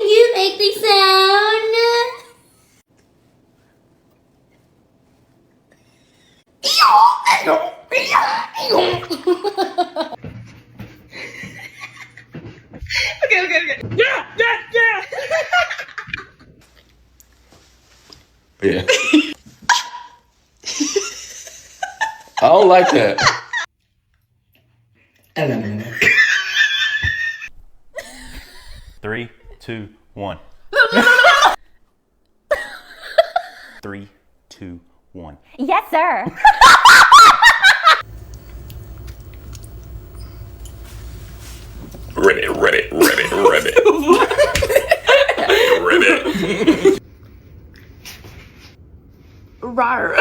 You make the sound. Okay. Yeah. Yeah. I don't like that. 3, 2, 1. 3, 2, 1. Yes, sir. Reddit. Reddit. Rawr.